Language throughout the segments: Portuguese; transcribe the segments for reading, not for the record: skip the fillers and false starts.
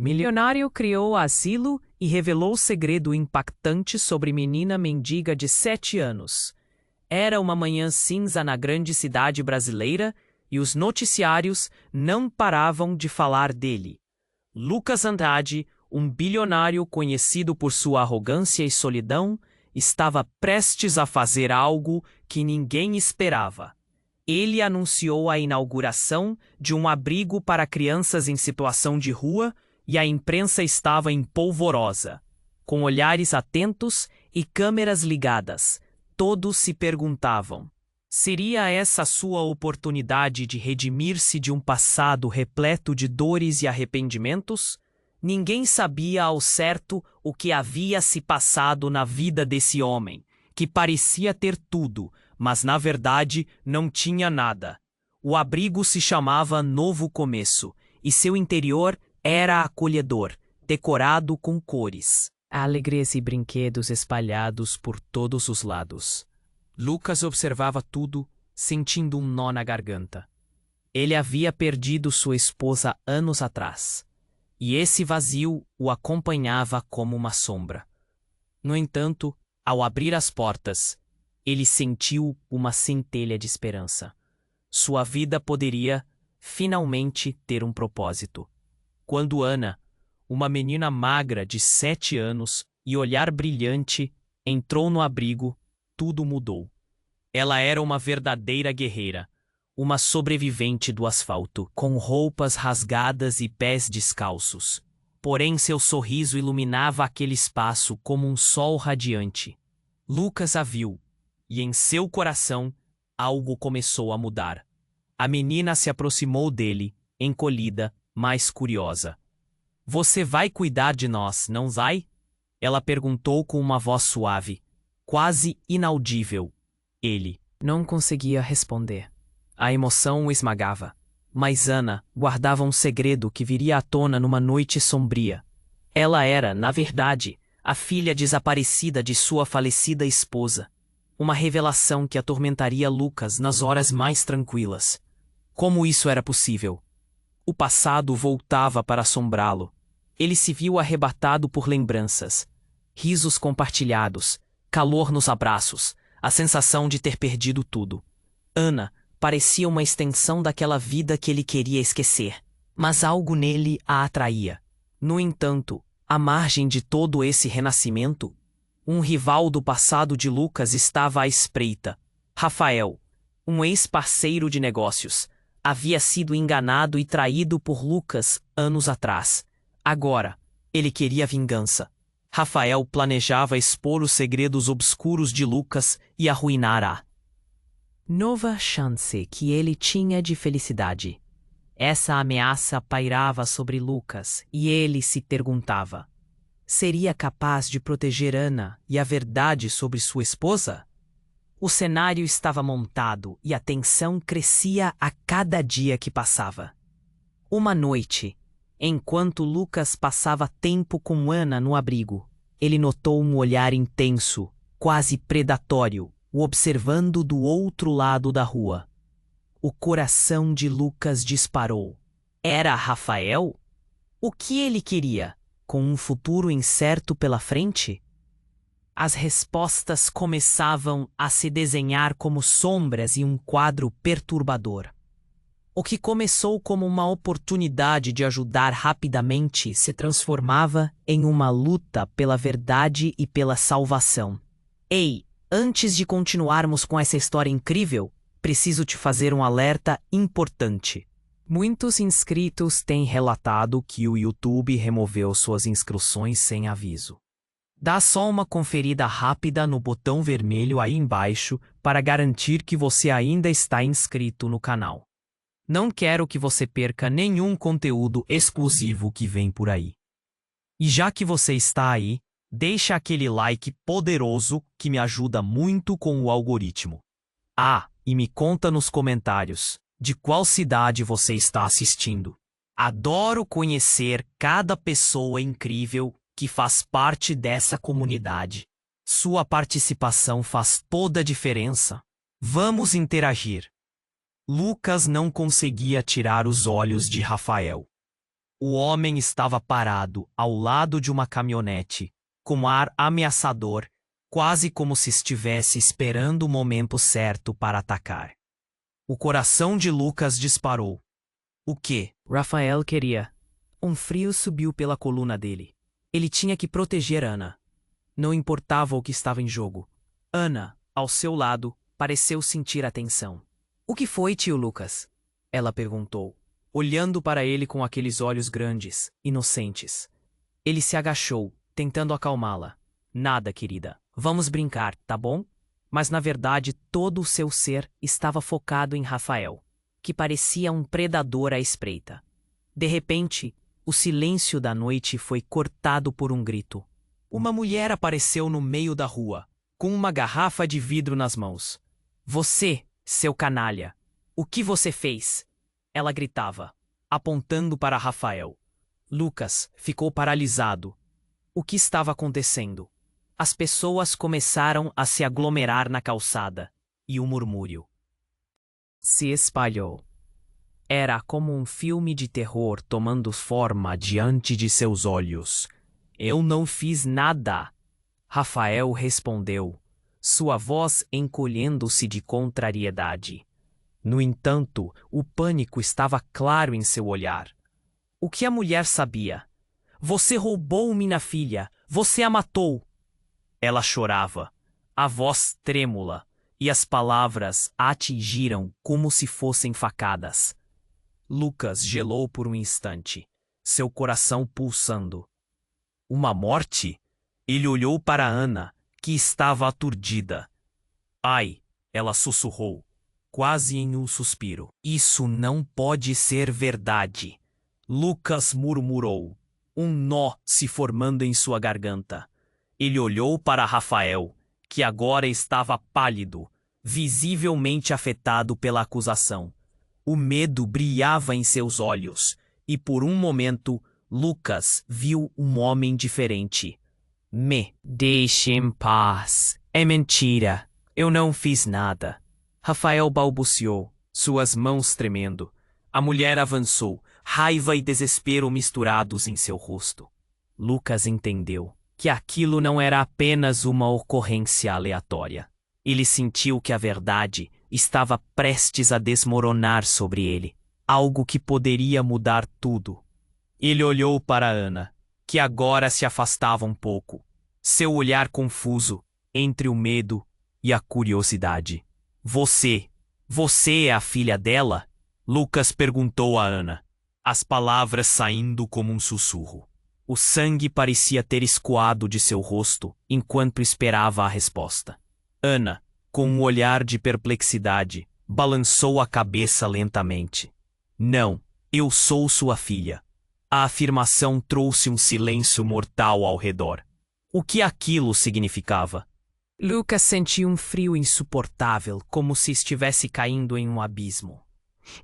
Milionário criou asilo e revelou segredo impactante sobre menina mendiga de 7 anos. Era uma manhã cinza na grande cidade brasileira e os noticiários não paravam de falar dele. Lucas Andrade, um bilionário conhecido por sua arrogância e solidão, estava prestes a fazer algo que ninguém esperava. Ele anunciou a inauguração de um abrigo para crianças em situação de rua e a imprensa estava em polvorosa. Com olhares atentos e câmeras ligadas, todos se perguntavam: seria essa sua oportunidade de redimir-se de um passado repleto de dores e arrependimentos? Ninguém sabia ao certo o que havia se passado na vida desse homem, que parecia ter tudo, mas na verdade não tinha nada. O abrigo se chamava Novo Começo, e seu interior era acolhedor, decorado com cores, alegrias e brinquedos espalhados por todos os lados. Lucas observava tudo, sentindo um nó na garganta. Ele havia perdido sua esposa anos atrás, e esse vazio o acompanhava como uma sombra. No entanto, ao abrir as portas, ele sentiu uma centelha de esperança. Sua vida poderia, finalmente, ter um propósito. Quando Ana, uma menina magra de 7 anos e olhar brilhante, entrou no abrigo, tudo mudou. Ela era uma verdadeira guerreira, uma sobrevivente do asfalto, com roupas rasgadas e pés descalços. Porém, seu sorriso iluminava aquele espaço como um sol radiante. Lucas a viu, e em seu coração, algo começou a mudar. A menina se aproximou dele, encolhida, mas curiosa. "Você vai cuidar de nós, não vai?" Ela perguntou com uma voz suave, quase inaudível. Ele não conseguia responder. A emoção o esmagava. Mas Ana guardava um segredo que viria à tona numa noite sombria. Ela era, na verdade, a filha desaparecida de sua falecida esposa. Uma revelação que atormentaria Lucas nas horas mais tranquilas. Como isso era possível? O passado voltava para assombrá-lo. Ele se viu arrebatado por lembranças. Risos compartilhados, calor nos abraços, a sensação de ter perdido tudo. Ana parecia uma extensão daquela vida que ele queria esquecer, mas algo nele a atraía. No entanto, à margem de todo esse renascimento, um rival do passado de Lucas estava à espreita. Rafael, um ex-parceiro de negócios, havia sido enganado e traído por Lucas anos atrás. Agora, ele queria vingança. Rafael planejava expor os segredos obscuros de Lucas e arruinar a nova chance que ele tinha de felicidade. Essa ameaça pairava sobre Lucas e ele se perguntava: seria capaz de proteger Ana e a verdade sobre sua esposa? O cenário estava montado e a tensão crescia a cada dia que passava. Uma noite, enquanto Lucas passava tempo com Ana no abrigo, ele notou um olhar intenso, quase predatório, o observando do outro lado da rua. O coração de Lucas disparou. Era Rafael? O que ele queria? Com um futuro incerto pela frente? As respostas começavam a se desenhar como sombras em um quadro perturbador. O que começou como uma oportunidade de ajudar rapidamente se transformava em uma luta pela verdade e pela salvação. Ei, antes de continuarmos com essa história incrível, preciso te fazer um alerta importante. Muitos inscritos têm relatado que o YouTube removeu suas inscrições sem aviso. Dá só uma conferida rápida no botão vermelho aí embaixo para garantir que você ainda está inscrito no canal. Não quero que você perca nenhum conteúdo exclusivo que vem por aí. E já que você está aí, deixa aquele like poderoso que me ajuda muito com o algoritmo. Ah, e me conta nos comentários de qual cidade você está assistindo. Adoro conhecer cada pessoa incrível que faz parte dessa comunidade. Sua participação faz toda a diferença. Vamos interagir. Lucas não conseguia tirar os olhos de Rafael. O homem estava parado ao lado de uma caminhonete, com ar ameaçador, quase como se estivesse esperando o momento certo para atacar. O coração de Lucas disparou. O que Rafael queria? Um frio subiu pela coluna dele. Ele tinha que proteger Ana. Não importava o que estava em jogo. Ana, ao seu lado, pareceu sentir a tensão. O que foi, tio Lucas? Ela perguntou, olhando para ele com aqueles olhos grandes, inocentes. Ele se agachou, tentando acalmá-la. Nada, querida. Vamos brincar, tá bom? Mas na verdade todo o seu ser estava focado em Rafael, que parecia um predador à espreita. De repente, o silêncio da noite foi cortado por um grito. Uma mulher apareceu no meio da rua, com uma garrafa de vidro nas mãos. Você, seu canalha, o que você fez? Ela gritava, apontando para Rafael. Lucas ficou paralisado. O que estava acontecendo? As pessoas começaram a se aglomerar na calçada, e o murmúrio se espalhou. Era como um filme de terror tomando forma diante de seus olhos. Eu não fiz nada, Rafael respondeu, sua voz encolhendo-se de contrariedade. No entanto, o pânico estava claro em seu olhar. O que a mulher sabia? Você roubou minha filha, você a matou. Ela chorava, a voz trêmula, e as palavras a atingiram como se fossem facadas. Lucas gelou por um instante, seu coração pulsando. Uma morte? Ele olhou para Ana, que estava aturdida. Ai, ela sussurrou, quase em um suspiro. Isso não pode ser verdade. Lucas murmurou, um nó se formando em sua garganta. Ele olhou para Rafael, que agora estava pálido, visivelmente afetado pela acusação. O medo brilhava em seus olhos, e por um momento, Lucas viu um homem diferente. Me deixe em paz. É mentira. Eu não fiz nada. Rafael balbuciou, suas mãos tremendo. A mulher avançou, raiva e desespero misturados em seu rosto. Lucas entendeu que aquilo não era apenas uma ocorrência aleatória. Ele sentiu que a verdade estava prestes a desmoronar sobre ele, algo que poderia mudar tudo. Ele olhou para Ana, que agora se afastava um pouco, seu olhar confuso entre o medo e a curiosidade. Você é a filha dela? Lucas perguntou a Ana, as palavras saindo como um sussurro. O sangue parecia ter escoado de seu rosto enquanto esperava a resposta. Ana, com um olhar de perplexidade, balançou a cabeça lentamente. Não, eu sou sua filha. A afirmação trouxe um silêncio mortal ao redor. O que aquilo significava? Lucas sentiu um frio insuportável, como se estivesse caindo em um abismo.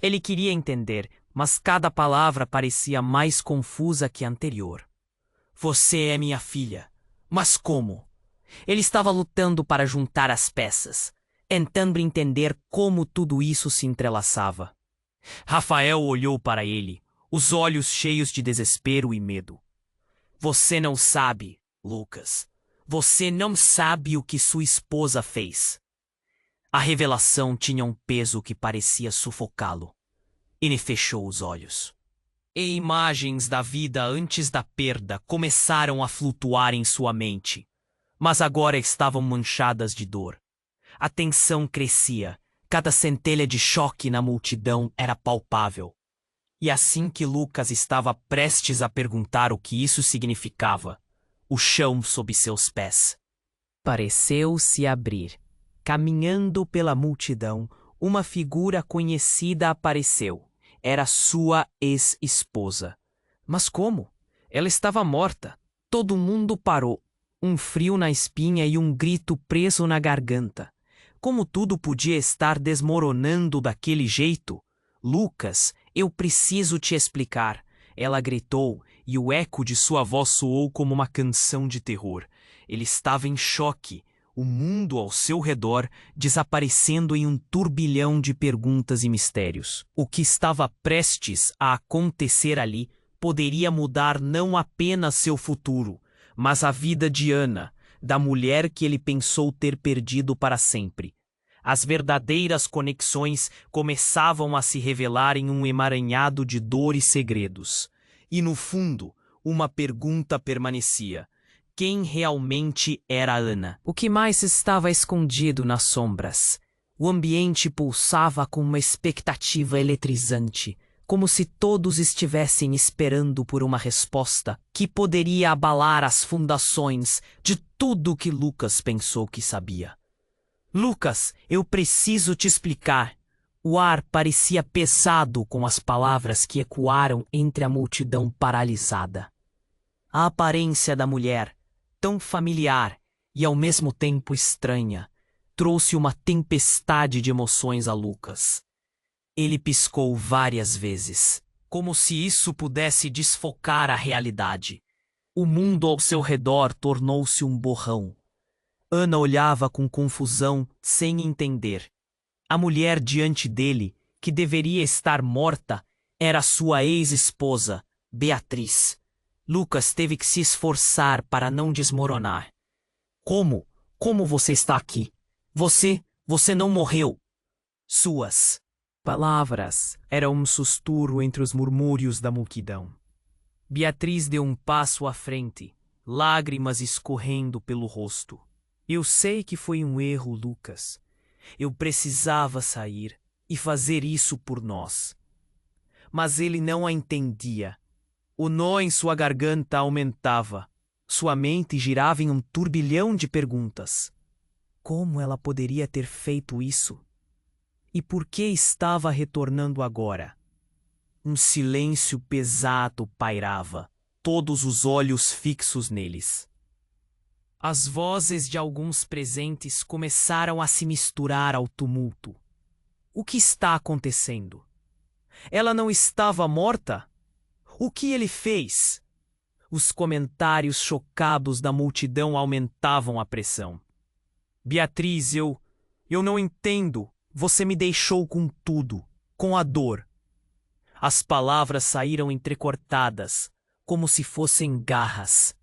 Ele queria entender, mas cada palavra parecia mais confusa que a anterior. Você é minha filha. Mas como? Ele estava lutando para juntar as peças, tentando entender como tudo isso se entrelaçava. Rafael olhou para ele, os olhos cheios de desespero e medo. Você não sabe, Lucas. Você não sabe o que sua esposa fez. A revelação tinha um peso que parecia sufocá-lo. Ele fechou os olhos. E imagens da vida antes da perda começaram a flutuar em sua mente, mas agora estavam manchadas de dor. A tensão crescia, cada centelha de choque na multidão era palpável. E assim que Lucas estava prestes a perguntar o que isso significava, o chão sob seus pés pareceu se abrir. Caminhando pela multidão, uma figura conhecida apareceu. Era sua ex-esposa. Mas como? Ela estava morta. Todo mundo parou. Um frio na espinha e um grito preso na garganta. Como tudo podia estar desmoronando daquele jeito? Lucas, eu preciso te explicar. Ela gritou, e o eco de sua voz soou como uma canção de terror. Ele estava em choque, o mundo ao seu redor desaparecendo em um turbilhão de perguntas e mistérios. O que estava prestes a acontecer ali poderia mudar não apenas seu futuro, mas a vida de Ana, da mulher que ele pensou ter perdido para sempre. As verdadeiras conexões começavam a se revelar em um emaranhado de dor e segredos. E no fundo, uma pergunta permanecia: quem realmente era Ana? O que mais estava escondido nas sombras? O ambiente pulsava com uma expectativa eletrizante, como se todos estivessem esperando por uma resposta que poderia abalar as fundações de tudo que Lucas pensou que sabia. Lucas, eu preciso te explicar. O ar parecia pesado com as palavras que ecoaram entre a multidão paralisada. A aparência da mulher, tão familiar e ao mesmo tempo estranha, trouxe uma tempestade de emoções a Lucas. Ele piscou várias vezes, como se isso pudesse desfocar a realidade. O mundo ao seu redor tornou-se um borrão. Ana olhava com confusão, sem entender. A mulher diante dele, que deveria estar morta, era sua ex-esposa, Beatriz. Lucas teve que se esforçar para não desmoronar. Como? Como você está aqui? Você não morreu. Suas palavras eram um sussurro entre os murmúrios da multidão. Beatriz deu um passo à frente, lágrimas escorrendo pelo rosto. Eu sei que foi um erro, Lucas. Eu precisava sair e fazer isso por nós. Mas ele não a entendia. O nó em sua garganta aumentava. Sua mente girava em um turbilhão de perguntas. Como ela poderia ter feito isso? E por que estava retornando agora? Um silêncio pesado pairava, todos os olhos fixos neles. As vozes de alguns presentes começaram a se misturar ao tumulto. O que está acontecendo? Ela não estava morta? O que ele fez? Os comentários chocados da multidão aumentavam a pressão. Beatriz, eu não entendo. Você me deixou com tudo, com a dor. As palavras saíram entrecortadas, como se fossem garras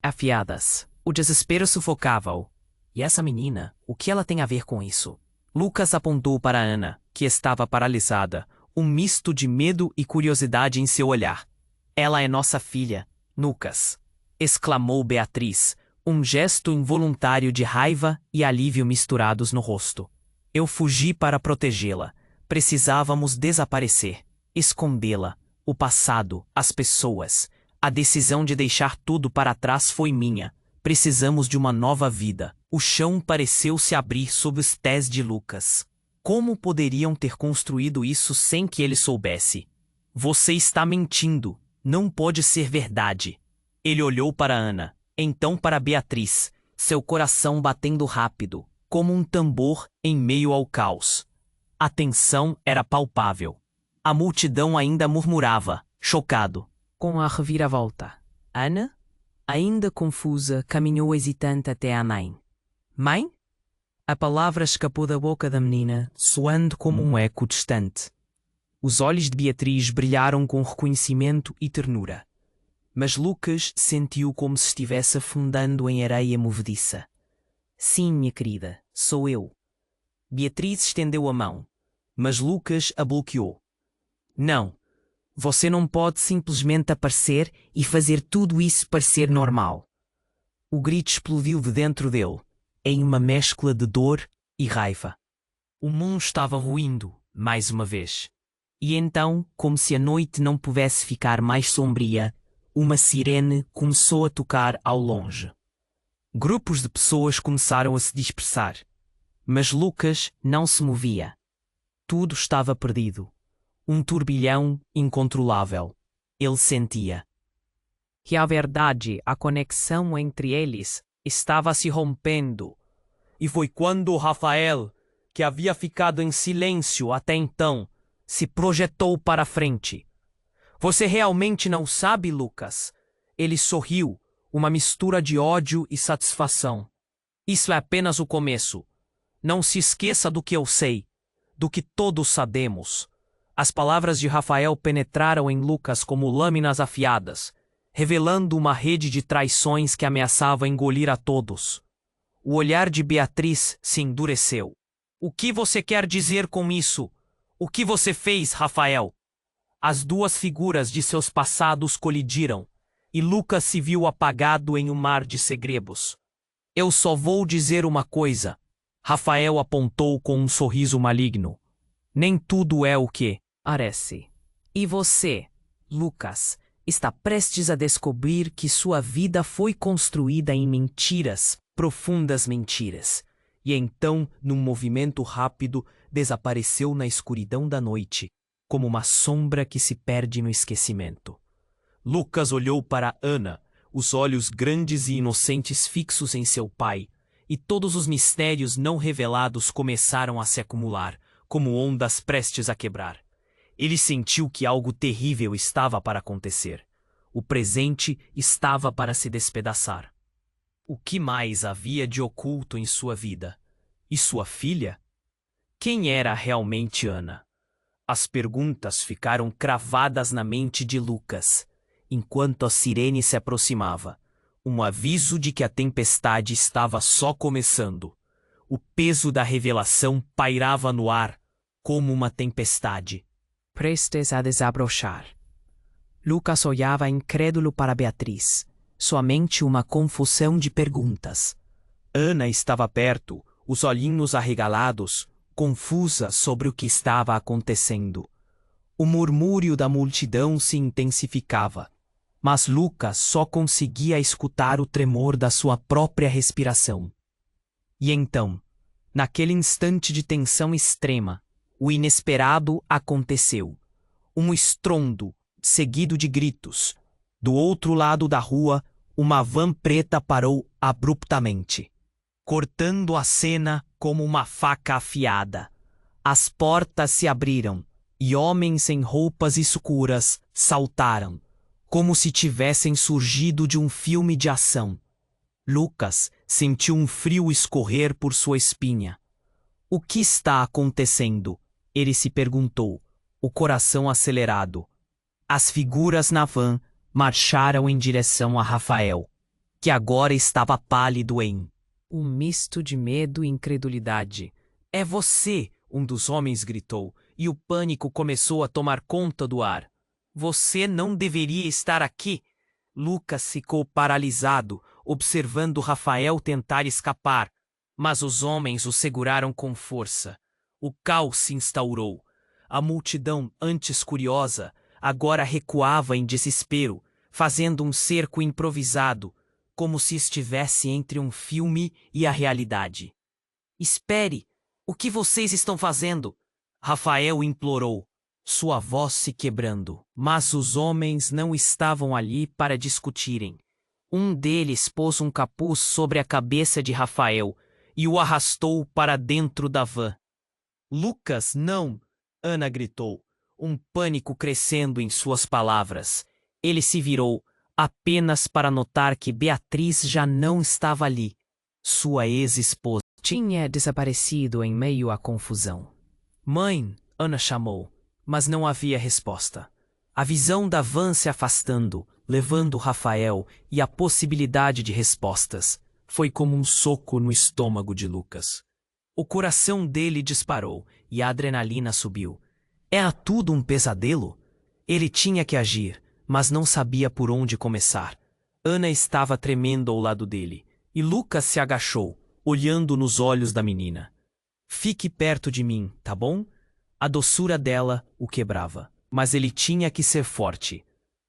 afiadas. O desespero sufocava-o. E essa menina, o que ela tem a ver com isso? Lucas apontou para Ana, que estava paralisada, um misto de medo e curiosidade em seu olhar. Ela é nossa filha, Lucas, exclamou Beatriz, um gesto involuntário de raiva e alívio misturados no rosto. Eu fugi para protegê-la. Precisávamos desaparecer, escondê-la, o passado, as pessoas. A decisão de deixar tudo para trás foi minha. Precisamos de uma nova vida. O chão pareceu se abrir sob os pés de Lucas. Como poderiam ter construído isso sem que ele soubesse? Você está mentindo. Não pode ser verdade. Ele olhou para Ana, então para Beatriz, seu coração batendo rápido, como um tambor em meio ao caos. A tensão era palpável. A multidão ainda murmurava, chocado. Com a reviravolta, Ana, ainda confusa, caminhou hesitante até a mãe. Mãe? A palavra escapou da boca da menina, soando como um eco distante. Os olhos de Beatriz brilharam com reconhecimento e ternura. Mas Lucas sentiu como se estivesse afundando em areia movediça. Sim, minha querida, sou eu. Beatriz estendeu a mão, mas Lucas a bloqueou. Não. Você não pode simplesmente aparecer e fazer tudo isso parecer normal. O grito explodiu de dentro dele, em uma mescla de dor e raiva. O mundo estava ruindo, mais uma vez. E então, como se a noite não pudesse ficar mais sombria, uma sirene começou a tocar ao longe. Grupos de pessoas começaram a se dispersar, mas Lucas não se movia. Tudo estava perdido. Um turbilhão incontrolável. Ele sentia que a verdade, a conexão entre eles, estava se rompendo. E foi quando Rafael, que havia ficado em silêncio até então, se projetou para a frente. Você realmente não sabe, Lucas? Ele sorriu, uma mistura de ódio e satisfação. Isso é apenas o começo. Não se esqueça do que eu sei, do que todos sabemos. As palavras de Rafael penetraram em Lucas como lâminas afiadas, revelando uma rede de traições que ameaçava engolir a todos. O olhar de Beatriz se endureceu. O que você quer dizer com isso? O que você fez, Rafael? As duas figuras de seus passados colidiram, e Lucas se viu apagado em um mar de segredos. Eu só vou dizer uma coisa. Rafael apontou com um sorriso maligno. Nem tudo é o que parece. E você, Lucas, está prestes a descobrir que sua vida foi construída em mentiras, profundas mentiras. E então, num movimento rápido, desapareceu na escuridão da noite, como uma sombra que se perde no esquecimento. Lucas olhou para Ana, os olhos grandes e inocentes fixos em seu pai, e todos os mistérios não revelados começaram a se acumular, como ondas prestes a quebrar. Ele sentiu que algo terrível estava para acontecer. O presente estava para se despedaçar. O que mais havia de oculto em sua vida? E sua filha? Quem era realmente Ana? As perguntas ficaram cravadas na mente de Lucas, enquanto a sirene se aproximava. Um aviso de que a tempestade estava só começando. O peso da revelação pairava no ar, como uma tempestade. Prestes a desabrochar. Lucas olhava incrédulo para Beatriz, somente uma confusão de perguntas. Ana estava perto, os olhinhos arregalados, confusa sobre o que estava acontecendo. O murmúrio da multidão se intensificava, mas Lucas só conseguia escutar o tremor da sua própria respiração. E então, naquele instante de tensão extrema, o inesperado aconteceu. Um estrondo, seguido de gritos. Do outro lado da rua, uma van preta parou abruptamente, cortando a cena como uma faca afiada. As portas se abriram, e homens em roupas escuras saltaram, como se tivessem surgido de um filme de ação. Lucas sentiu um frio escorrer por sua espinha. O que está acontecendo? Ele se perguntou, o coração acelerado. As figuras na van marcharam em direção a Rafael, que agora estava pálido em um misto de medo e incredulidade. É você, um dos homens gritou, e o pânico começou a tomar conta do ar. Você não deveria estar aqui. Lucas ficou paralisado, observando Rafael tentar escapar, mas os homens o seguraram com força. O caos se instaurou. A multidão, antes curiosa, agora recuava em desespero, fazendo um cerco improvisado, como se estivesse entre um filme e a realidade. Espere! O que vocês estão fazendo? Rafael implorou, sua voz se quebrando. Mas os homens não estavam ali para discutirem. Um deles pôs um capuz sobre a cabeça de Rafael e o arrastou para dentro da van. Lucas, não! Ana gritou, um pânico crescendo em suas palavras. Ele se virou, apenas para notar que Beatriz já não estava ali. Sua ex-esposa tinha desaparecido em meio à confusão. Mãe, Ana chamou, mas não havia resposta. A visão da van se afastando, levando Rafael e a possibilidade de respostas, foi como um soco no estômago de Lucas. O coração dele disparou e a adrenalina subiu. Era tudo um pesadelo? Ele tinha que agir, mas não sabia por onde começar. Ana estava tremendo ao lado dele, e Lucas se agachou, olhando nos olhos da menina. Fique perto de mim, tá bom? A doçura dela o quebrava, mas ele tinha que ser forte.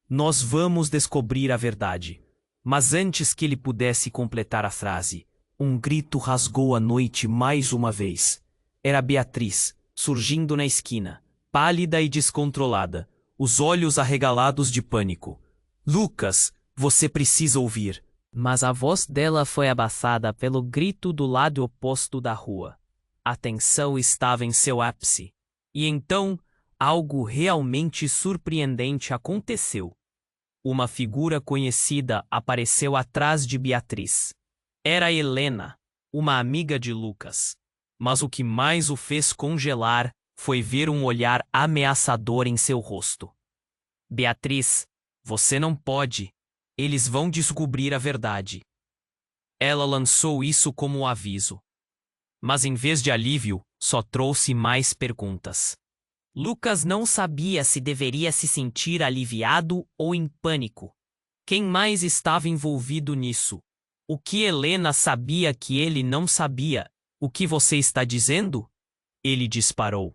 Nós vamos descobrir a verdade. Mas antes que ele pudesse completar a frase, um grito rasgou a noite mais uma vez. Era Beatriz, surgindo na esquina, pálida e descontrolada, os olhos arregalados de pânico. Lucas, você precisa ouvir. Mas a voz dela foi abafada pelo grito do lado oposto da rua. A tensão estava em seu ápice. E então, algo realmente surpreendente aconteceu. Uma figura conhecida apareceu atrás de Beatriz. Era Helena, uma amiga de Lucas. Mas o que mais o fez congelar foi ver um olhar ameaçador em seu rosto. Beatriz, você não pode. Eles vão descobrir a verdade. Ela lançou isso como aviso. Mas em vez de alívio, só trouxe mais perguntas. Lucas não sabia se deveria se sentir aliviado ou em pânico. Quem mais estava envolvido nisso? O que Helena sabia que ele não sabia? O que você está dizendo? Ele disparou.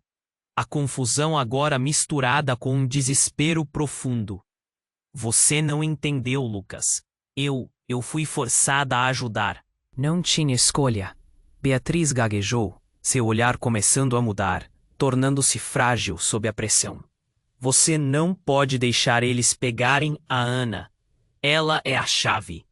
A confusão agora misturada com um desespero profundo. Você não entendeu, Lucas. Eu fui forçada a ajudar. Não tinha escolha. Beatriz gaguejou, seu olhar começando a mudar, tornando-se frágil sob a pressão. Você não pode deixar eles pegarem a Ana. Ela é a chave.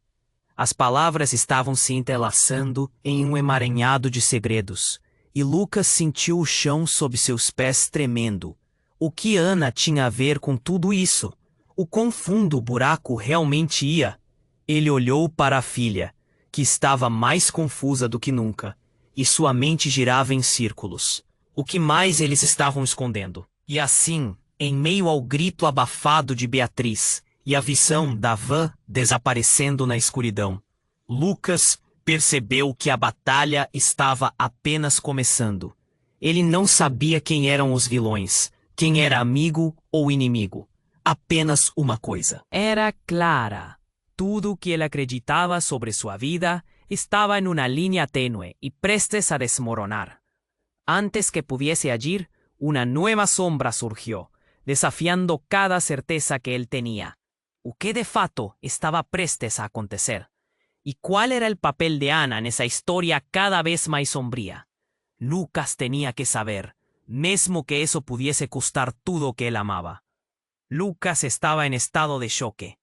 As palavras estavam se entrelaçando em um emaranhado de segredos, e Lucas sentiu o chão sob seus pés tremendo. O que Ana tinha a ver com tudo isso? O quão fundo o buraco realmente ia? Ele olhou para a filha, que estava mais confusa do que nunca, e sua mente girava em círculos. O que mais eles estavam escondendo? E assim, em meio ao grito abafado de Beatriz e a visão da van desaparecendo na escuridão, Lucas percebeu que a batalha estava apenas começando. Ele não sabia quem eram os vilões, quem era amigo ou inimigo. Apenas uma coisa. Era clara. Tudo o que ele acreditava sobre sua vida estava em uma linha tênue e prestes a desmoronar. Antes que pudiese agir, una nueva sombra surgió, desafiando cada certeza que él tenía. O que de fato estaba prestes a acontecer? ¿Y cuál era el papel de Ana en esa historia cada vez más sombría? Lucas tenía que saber, mesmo que eso pudiese custar todo que él amaba. Lucas estaba en estado de choque.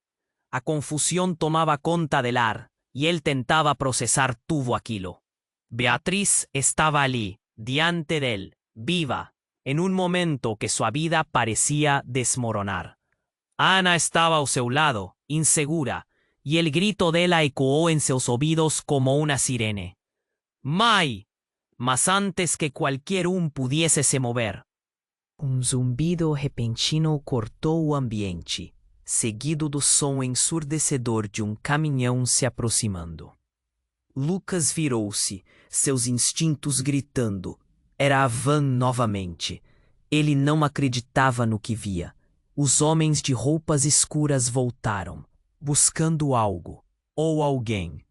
A confusión tomaba conta del ar, y él tentaba procesar todo aquilo. Beatriz estaba allí, diante de él, viva, en un momento que su vida parecía desmoronar. Ana estaba a su lado, insegura, y el grito de ella ecoó en sus oídos como una sirene. ¡Mai! Mas antes que cualquier pudiese se mover. Um zumbido repentino cortou o ambiente, seguido do som ensurdecedor de um caminhão se aproximando. Lucas virou-se, seus instintos gritando. Era a van novamente. Ele não acreditava no que via. Os homens de roupas escuras voltaram, buscando algo, ou alguém.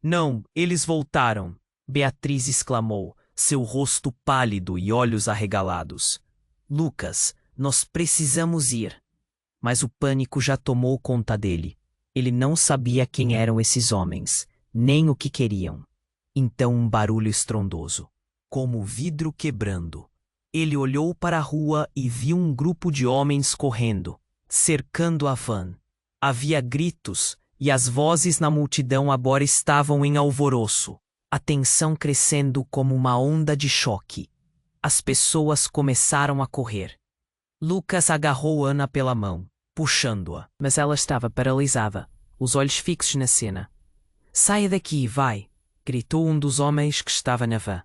Não, eles voltaram, Beatriz exclamou, seu rosto pálido e olhos arregalados. Lucas, nós precisamos ir. Mas o pânico já tomou conta dele. Ele não sabia quem eram esses homens, nem o que queriam. Então um barulho estrondoso, como vidro quebrando. Ele olhou para a rua e viu um grupo de homens correndo, cercando a van. Havia gritos, e as vozes na multidão agora estavam em alvoroço, a tensão crescendo como uma onda de choque. As pessoas começaram a correr. Lucas agarrou Ana pela mão, puxando-a, mas ela estava paralisada, os olhos fixos na cena. Saia daqui, vai! Gritou um dos homens que estava na van.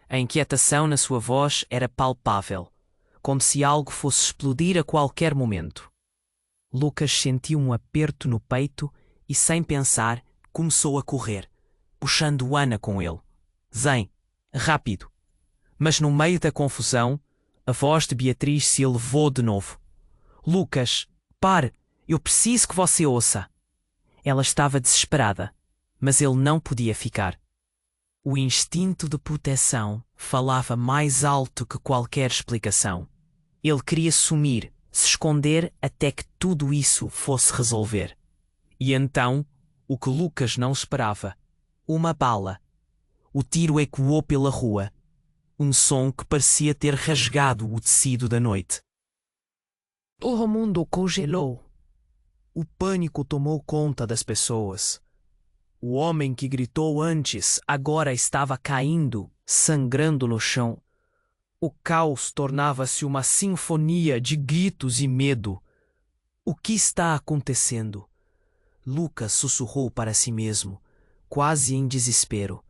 A inquietação na sua voz era palpável, como se algo fosse explodir a qualquer momento. Lucas sentiu um aperto no peito e, sem pensar, começou a correr, puxando Ana com ele. Zen, rápido! Mas no meio da confusão, a voz de Beatriz se elevou de novo. Lucas, pare! Eu preciso que você ouça! Ela estava desesperada, mas ele não podia ficar. O instinto de proteção falava mais alto que qualquer explicação. Ele queria sumir, se esconder até que tudo isso fosse resolver. E então, o que Lucas não esperava, uma bala. O tiro ecoou pela rua, um som que parecia ter rasgado o tecido da noite. Todo mundo congelou. O pânico tomou conta das pessoas. O homem que gritou antes agora estava caindo, sangrando no chão. O caos tornava-se uma sinfonia de gritos e medo. O que está acontecendo? Lucas sussurrou para si mesmo, quase em desespero.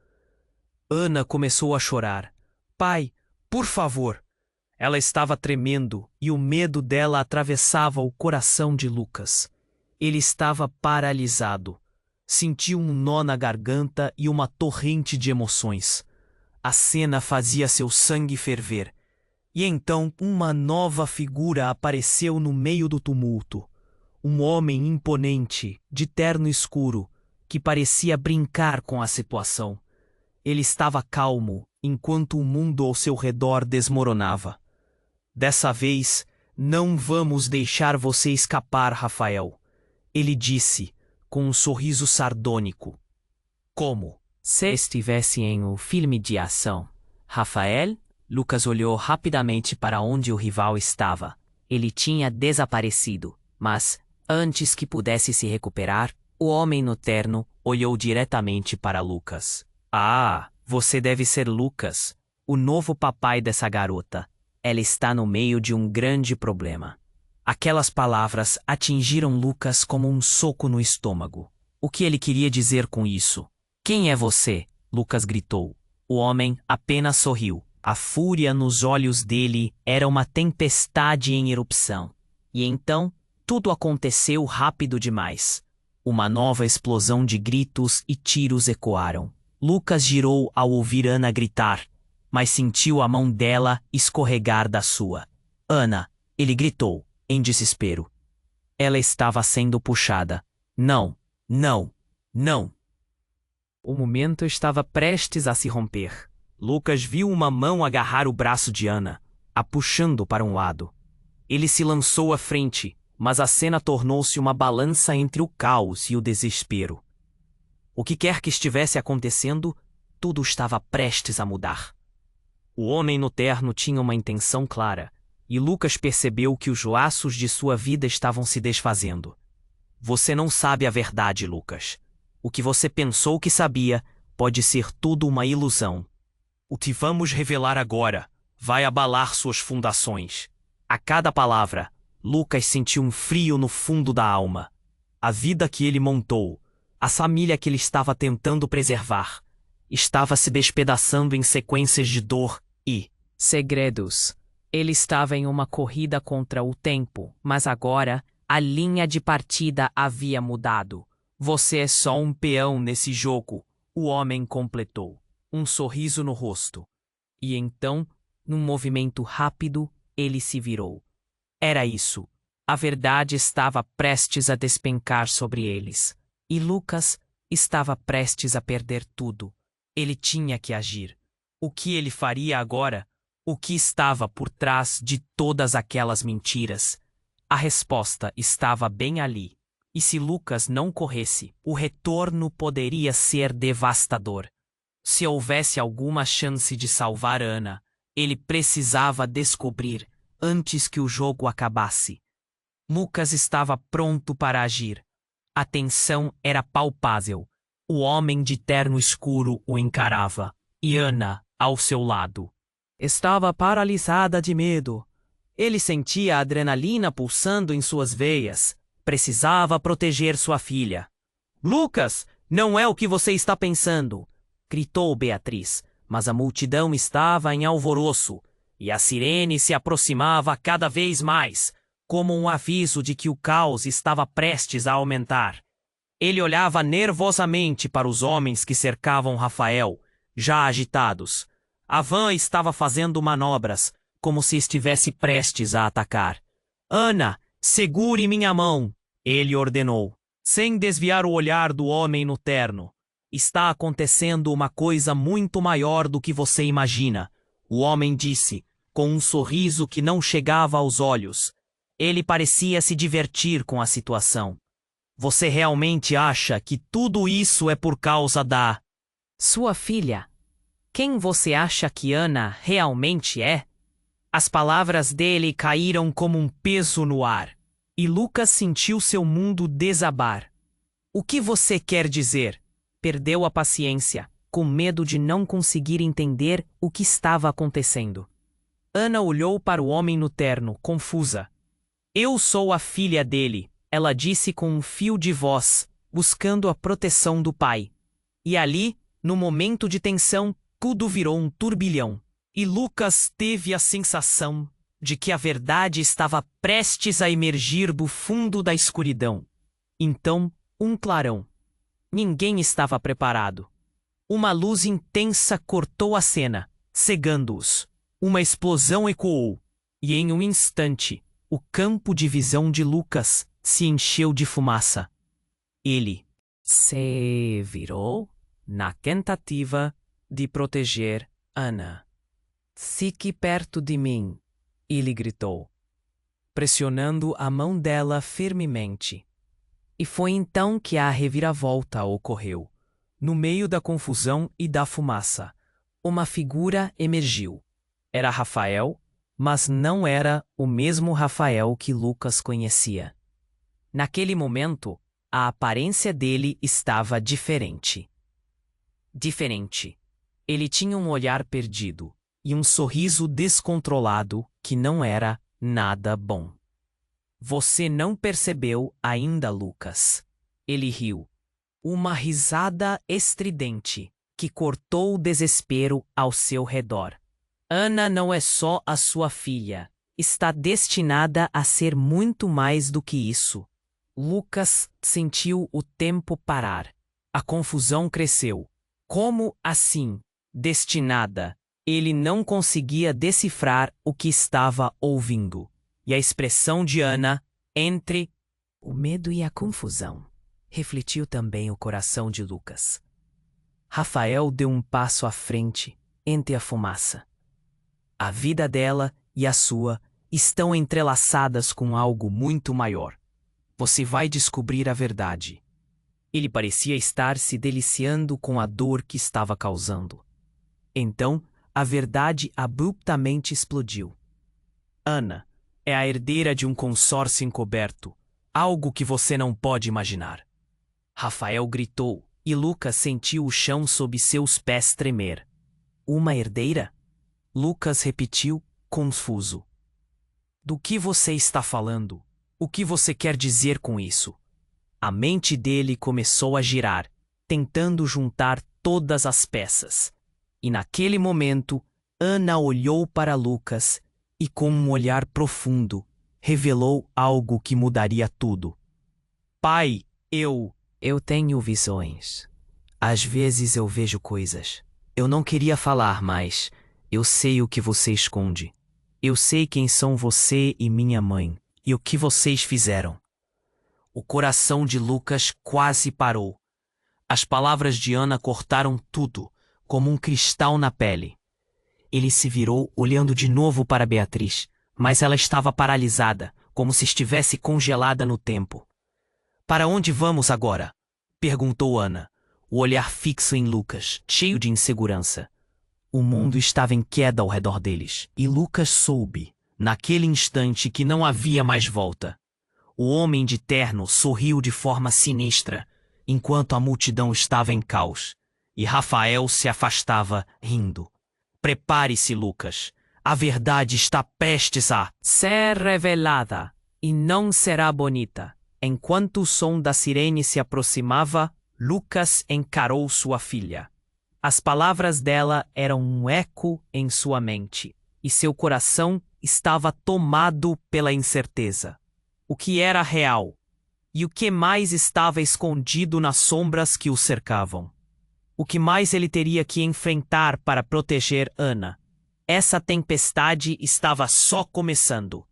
Ana começou a chorar. Pai, por favor! Ela estava tremendo e o medo dela atravessava o coração de Lucas. Ele estava paralisado. Sentiu um nó na garganta e uma torrente de emoções. A cena fazia seu sangue ferver. E então uma nova figura apareceu no meio do tumulto. Um homem imponente, de terno escuro, que parecia brincar com a situação. Ele estava calmo, enquanto o mundo ao seu redor desmoronava. Dessa vez, não vamos deixar você escapar, Rafael. Ele disse, com um sorriso sardônico. Como? Se estivesse em um filme de ação. Rafael? Lucas olhou rapidamente para onde o rival estava. Ele tinha desaparecido, mas, antes que pudesse se recuperar, o homem no terno olhou diretamente para Lucas. Ah, você deve ser Lucas, o novo papai dessa garota. Ela está no meio de um grande problema. Aquelas palavras atingiram Lucas como um soco no estômago. O que ele queria dizer com isso? Quem é você? Lucas gritou. O homem apenas sorriu. A fúria nos olhos dele era uma tempestade em erupção. E então, tudo aconteceu rápido demais. Uma nova explosão de gritos e tiros ecoaram. Lucas girou ao ouvir Ana gritar, mas sentiu a mão dela escorregar da sua. Ana, ele gritou, em desespero. Ela estava sendo puxada. Não, não, não. O momento estava prestes a se romper. Lucas viu uma mão agarrar o braço de Ana, a puxando para um lado. Ele se lançou à frente, mas a cena tornou-se uma balança entre o caos e o desespero. O que quer que estivesse acontecendo, tudo estava prestes a mudar. O homem no terno tinha uma intenção clara, e Lucas percebeu que os laços de sua vida estavam se desfazendo. Você não sabe a verdade, Lucas. O que você pensou que sabia pode ser tudo uma ilusão. O que vamos revelar agora vai abalar suas fundações. A cada palavra, Lucas sentiu um frio no fundo da alma. A vida que ele montou, a família que ele estava tentando preservar, estava se despedaçando em sequências de dor e segredos. Ele estava em uma corrida contra o tempo, mas agora a linha de partida havia mudado. Você é só um peão nesse jogo, o homem completou, um sorriso no rosto. E então, num movimento rápido, ele se virou. Era isso. A verdade estava prestes a despencar sobre eles. E Lucas estava prestes a perder tudo. Ele tinha que agir. O que ele faria agora? O que estava por trás de todas aquelas mentiras? A resposta estava bem ali. E se Lucas não corresse, o retorno poderia ser devastador. Se houvesse alguma chance de salvar Ana, ele precisava descobrir antes que o jogo acabasse. Lucas estava pronto para agir. A tensão era palpável. O homem de terno escuro o encarava, e Ana, ao seu lado, estava paralisada de medo. Ele sentia a adrenalina pulsando em suas veias. Precisava proteger sua filha. Lucas, não é o que você está pensando, gritou Beatriz, mas a multidão estava em alvoroço, e a sirene se aproximava cada vez mais, como um aviso de que o caos estava prestes a aumentar. Ele olhava nervosamente para os homens que cercavam Rafael, já agitados. A van estava fazendo manobras, como se estivesse prestes a atacar. Ana, segure minha mão, ele ordenou, sem desviar o olhar do homem no terno. Está acontecendo uma coisa muito maior do que você imagina, o homem disse, com um sorriso que não chegava aos olhos. Ele parecia se divertir com a situação. Você realmente acha que tudo isso é por causa da sua filha? Quem você acha que Ana realmente é? As palavras dele caíram como um peso no ar, e Lucas sentiu seu mundo desabar. O que você quer dizer? Perdeu a paciência, com medo de não conseguir entender o que estava acontecendo. Ana olhou para o homem no terno, confusa. Eu sou a filha dele, ela disse com um fio de voz, buscando a proteção do pai. E ali, no momento de tensão, tudo virou um turbilhão. E Lucas teve a sensação de que a verdade estava prestes a emergir do fundo da escuridão. Então, um clarão. Ninguém estava preparado. Uma luz intensa cortou a cena, cegando-os. Uma explosão ecoou, e em um instante, o campo de visão de Lucas se encheu de fumaça. Ele se virou na tentativa de proteger Ana. "Fique perto de mim", ele gritou, pressionando a mão dela firmemente. E foi então que a reviravolta ocorreu. No meio da confusão e da fumaça, uma figura emergiu. Era Rafael, mas não era o mesmo Rafael que Lucas conhecia. Naquele momento, a aparência dele estava diferente. Diferente. Ele tinha um olhar perdido e um sorriso descontrolado que não era nada bom. "Você não percebeu ainda, Lucas." Ele riu. Uma risada estridente que cortou o desespero ao seu redor. "Ana não é só a sua filha. Está destinada a ser muito mais do que isso." Lucas sentiu o tempo parar. A confusão cresceu. Como assim? Destinada? Ele não conseguia decifrar o que estava ouvindo. E a expressão de Ana, entre o medo e a confusão, refletiu também o coração de Lucas. Rafael deu um passo à frente, entre a fumaça. A vida dela e a sua estão entrelaçadas com algo muito maior. Você vai descobrir a verdade. Ele parecia estar se deliciando com a dor que estava causando. Então, a verdade abruptamente explodiu. Ana é a herdeira de um consórcio encoberto, algo que você não pode imaginar. Rafael gritou e Lucas sentiu o chão sob seus pés tremer. Uma herdeira? Lucas repetiu, confuso. Do que você está falando? O que você quer dizer com isso? A mente dele começou a girar, tentando juntar todas as peças. E naquele momento, Ana olhou para Lucas e, com um olhar profundo, revelou algo que mudaria tudo. Pai, eu tenho visões. Às vezes eu vejo coisas. Eu não queria falar, mas eu sei o que você esconde. Eu sei quem são você e minha mãe e o que vocês fizeram. O coração de Lucas quase parou. As palavras de Ana cortaram tudo, como um cristal na pele. Ele se virou olhando de novo para Beatriz, mas ela estava paralisada, como se estivesse congelada no tempo. Para onde vamos agora? Perguntou Ana, o olhar fixo em Lucas, cheio de insegurança. O mundo estava em queda ao redor deles, e Lucas soube, naquele instante, que não havia mais volta. O homem de terno sorriu de forma sinistra, enquanto a multidão estava em caos, e Rafael se afastava, rindo. Prepare-se, Lucas. A verdade está prestes a ser revelada, e não será bonita. Enquanto o som da sirene se aproximava, Lucas encarou sua filha. As palavras dela eram um eco em sua mente, e seu coração estava tomado pela incerteza. O que era real? E o que mais estava escondido nas sombras que o cercavam? O que mais ele teria que enfrentar para proteger Ana? Essa tempestade estava só começando.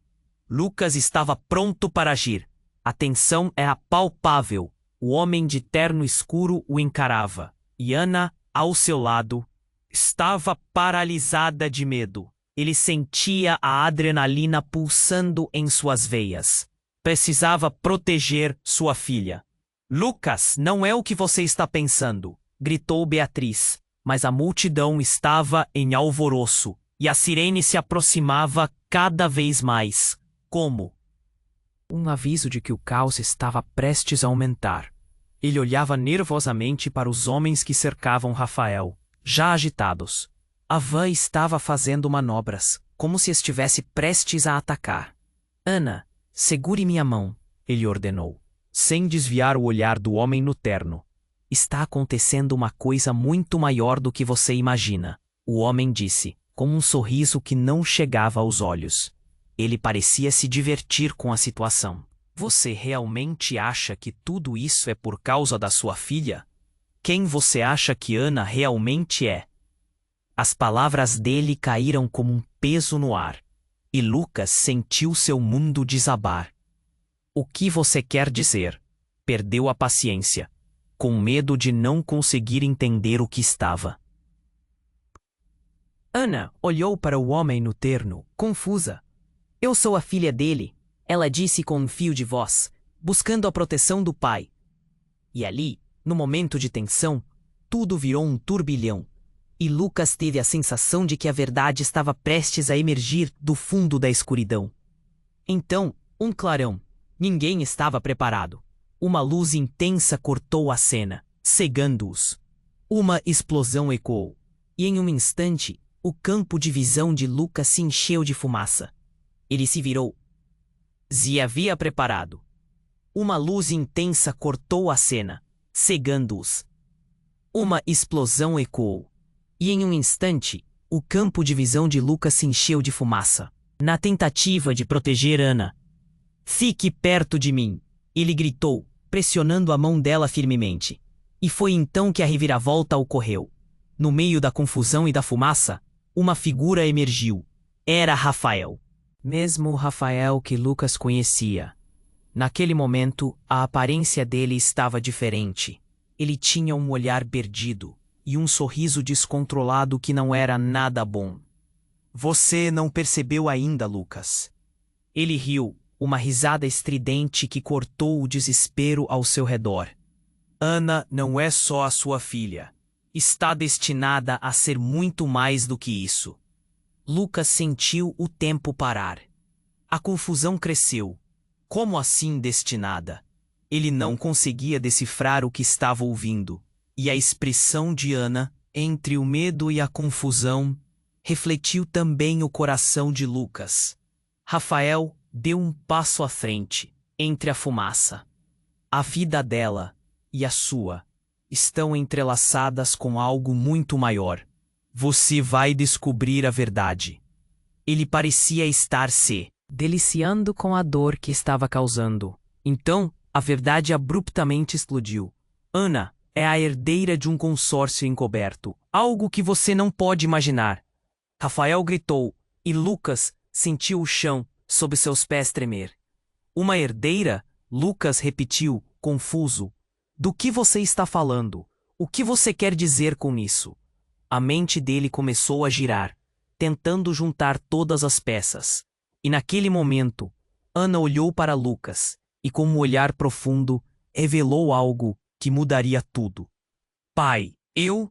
Lucas estava pronto para agir. A tensão era palpável. O homem de terno escuro o encarava. E Ana, ao seu lado, estava paralisada de medo. Ele sentia a adrenalina pulsando em suas veias. Precisava proteger sua filha. Lucas, não é o que você está pensando, gritou Beatriz, mas a multidão estava em alvoroço e a sirene se aproximava cada vez mais. Como? Um aviso de que o caos estava prestes a aumentar. Ele olhava nervosamente para os homens que cercavam Rafael, já agitados. A van estava fazendo manobras, como se estivesse prestes a atacar. Ana, segure minha mão, ele ordenou, sem desviar o olhar do homem no terno. Está acontecendo uma coisa muito maior do que você imagina, o homem disse, com um sorriso que não chegava aos olhos. Ele parecia se divertir com a situação. Você realmente acha que tudo isso é por causa da sua filha? Quem você acha que Ana realmente é? As palavras dele caíram como um peso no ar, e Lucas sentiu seu mundo desabar. O que você quer dizer? Perdeu a paciência, com medo de não conseguir entender o que estava. Ana olhou para o homem no terno, confusa. Eu sou a filha dele, ela disse com um fio de voz, buscando a proteção do pai. E ali, no momento de tensão, tudo virou um turbilhão, e Lucas teve a sensação de que a verdade estava prestes a emergir do fundo da escuridão. Então, um clarão. Ninguém estava preparado. Uma luz intensa cortou a cena, cegando-os. Uma explosão ecoou, e em um instante, o campo de visão de Lucas se encheu de fumaça. Ele se virou. Se havia preparado. Uma luz intensa cortou a cena, cegando-os. Uma explosão ecoou, e em um instante, o campo de visão de Lucas se encheu de fumaça. Na tentativa de proteger Ana. Fique perto de mim, ele gritou, pressionando a mão dela firmemente. E foi então que a reviravolta ocorreu. No meio da confusão e da fumaça, uma figura emergiu. Era Rafael. Mesmo o Rafael que Lucas conhecia. Naquele momento, a aparência dele estava diferente. Ele tinha um olhar perdido e um sorriso descontrolado que não era nada bom. Você não percebeu ainda, Lucas. Ele riu, uma risada estridente que cortou o desespero ao seu redor. Ana não é só a sua filha. Está destinada a ser muito mais do que isso. Lucas sentiu o tempo parar. A confusão cresceu. Como assim destinada? Ele não conseguia decifrar o que estava ouvindo. E a expressão de Ana, entre o medo e a confusão, refletiu também o coração de Lucas. Rafael deu um passo à frente, entre a fumaça. A vida dela e a sua estão entrelaçadas com algo muito maior. Você vai descobrir a verdade. Ele parecia estar se deliciando com a dor que estava causando. Então, a verdade abruptamente explodiu. Ana é a herdeira de um consórcio encoberto, algo que você não pode imaginar. Rafael gritou, e Lucas sentiu o chão sob seus pés tremer. Uma herdeira? Lucas repetiu, confuso. Do que você está falando? O que você quer dizer com isso? A mente dele começou a girar, tentando juntar todas as peças. E naquele momento, Ana olhou para Lucas e, com um olhar profundo, revelou algo que mudaria tudo. Pai, eu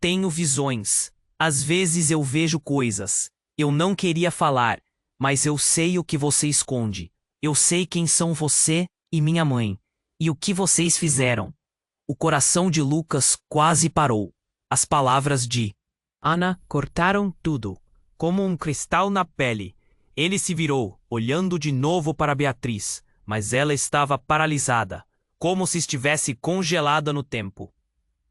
tenho visões. Às vezes eu vejo coisas. Eu não queria falar, mas eu sei o que você esconde. Eu sei quem são você e minha mãe, e o que vocês fizeram. O coração de Lucas quase parou. As palavras de Ana cortaram tudo, como um cristal na pele. Ele se virou, olhando de novo para Beatriz, mas ela estava paralisada, como se estivesse congelada no tempo.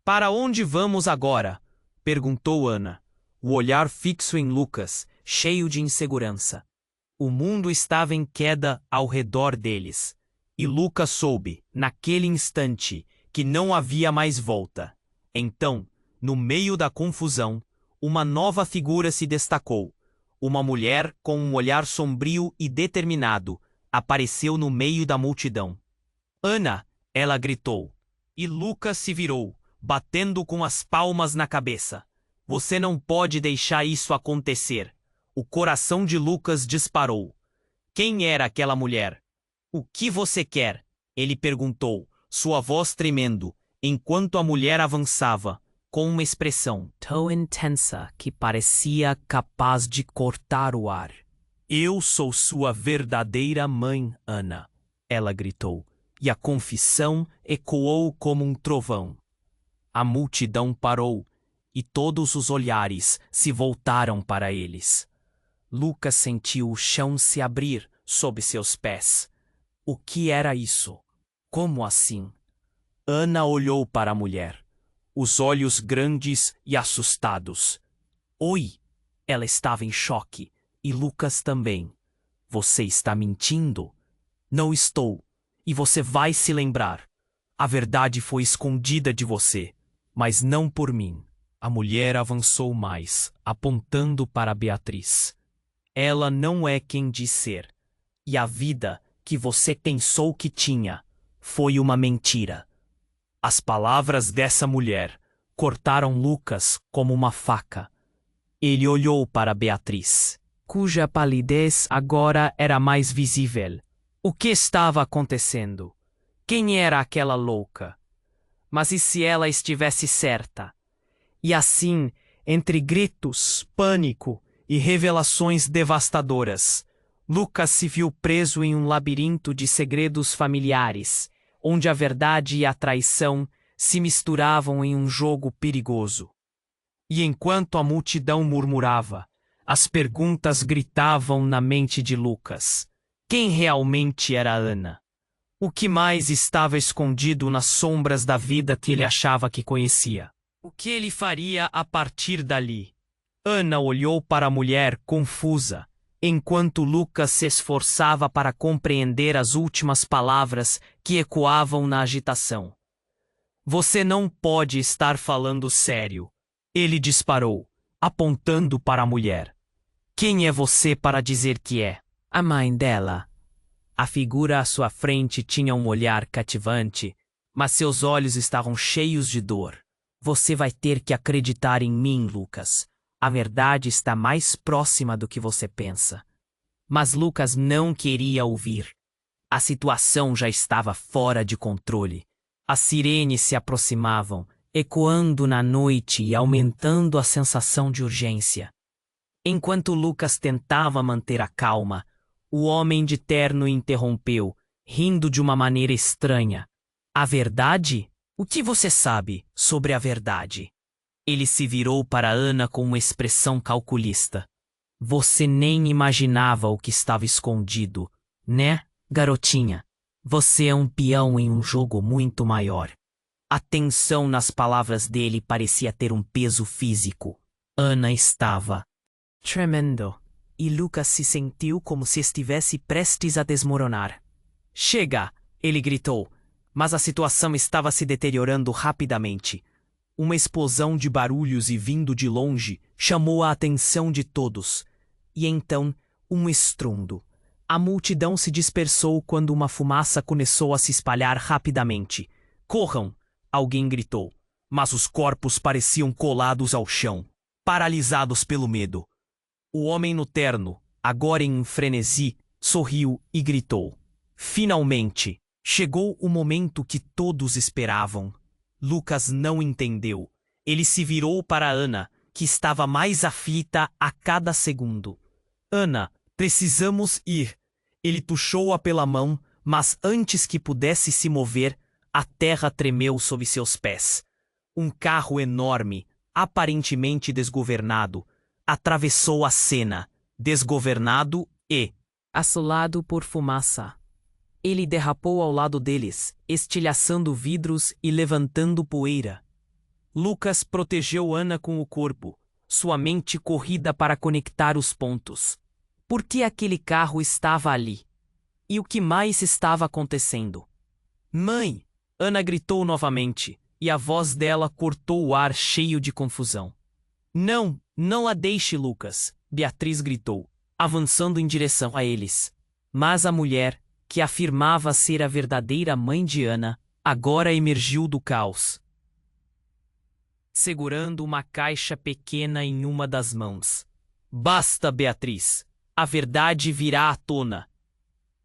Para onde vamos agora? Perguntou Ana, o olhar fixo em Lucas, cheio de insegurança. O mundo estava em queda ao redor deles, e Lucas soube, naquele instante, que não havia mais volta. Então, no meio da confusão, uma nova figura se destacou. Uma mulher com um olhar sombrio e determinado apareceu no meio da multidão. Ana, ela gritou. E Lucas se virou, batendo com as palmas na cabeça. Você não pode deixar isso acontecer. O coração de Lucas disparou. Quem era aquela mulher? O que você quer? Ele perguntou, sua voz tremendo, enquanto a mulher avançava, com uma expressão tão intensa que parecia capaz de cortar o ar. Eu sou sua verdadeira mãe, Ana, ela gritou, e a confissão ecoou como um trovão. A multidão parou, e todos os olhares se voltaram para eles. Lucas sentiu o chão se abrir sob seus pés. O que era isso? Como assim? Ana olhou para a mulher, os olhos grandes e assustados. Oi! Ela estava em choque, e Lucas também. Você está mentindo. Não estou. E você vai se lembrar. A verdade foi escondida de você, mas não por mim. A mulher avançou mais, apontando para Beatriz. Ela não é quem diz ser. E a vida que você pensou que tinha foi uma mentira. As palavras dessa mulher cortaram Lucas como uma faca. Ele olhou para Beatriz, cuja palidez agora era mais visível. O que estava acontecendo? Quem era aquela louca? Mas e se ela estivesse certa? E assim, entre gritos, pânico e revelações devastadoras, Lucas se viu preso em um labirinto de segredos familiares, onde a verdade e a traição se misturavam em um jogo perigoso. E enquanto a multidão murmurava, as perguntas gritavam na mente de Lucas. Quem realmente era Ana? O que mais estava escondido nas sombras da vida que ele achava que conhecia? O que ele faria a partir dali? Ana olhou para a mulher confusa, enquanto Lucas se esforçava para compreender as últimas palavras que ecoavam na agitação. Você não pode estar falando sério, ele disparou, apontando para a mulher. Quem é você para dizer que é? A mãe dela. A figura à sua frente tinha um olhar cativante, mas seus olhos estavam cheios de dor. Você vai ter que acreditar em mim, Lucas. A verdade está mais próxima do que você pensa. Mas Lucas não queria ouvir. A situação já estava fora de controle. As sirenes se aproximavam, ecoando na noite e aumentando a sensação de urgência. Enquanto Lucas tentava manter a calma, o homem de terno interrompeu, rindo de uma maneira estranha. A verdade? O que você sabe sobre a verdade? Ele se virou para Ana com uma expressão calculista. Você nem imaginava o que estava escondido, né, garotinha? Você é um peão em um jogo muito maior. A tensão nas palavras dele parecia ter um peso físico. Ana estava tremendo, e Lucas se sentiu como se estivesse prestes a desmoronar. Chega! Ele gritou, mas a situação estava se deteriorando rapidamente. Uma explosão de barulhos e vindo de longe chamou a atenção de todos. E então, um estrondo. A multidão se dispersou quando uma fumaça começou a se espalhar rapidamente. Corram! Alguém gritou. Mas os corpos pareciam colados ao chão, paralisados pelo medo. O homem no terno, agora em um frenesi, sorriu e gritou. Finalmente! Chegou o momento que todos esperavam. Lucas não entendeu. Ele se virou para Ana, que estava mais aflita a cada segundo. Ana, precisamos ir. Ele puxou-a pela mão, mas antes que pudesse se mover, a terra tremeu sob seus pés. Um carro enorme, aparentemente desgovernado, atravessou a cena, desgovernado e assolado por fumaça. Ele derrapou ao lado deles, estilhaçando vidros e levantando poeira. Lucas protegeu Ana com o corpo, sua mente corrida para conectar os pontos. Por que aquele carro estava ali? E o que mais estava acontecendo? Mãe! Ana gritou novamente, e a voz dela cortou o ar cheio de confusão. Não, não a deixe, Lucas! Beatriz gritou, avançando em direção a eles. Mas a mulher, que afirmava ser a verdadeira mãe de Ana, agora emergiu do caos, segurando uma caixa pequena em uma das mãos. Basta, Beatriz! A verdade virá à tona.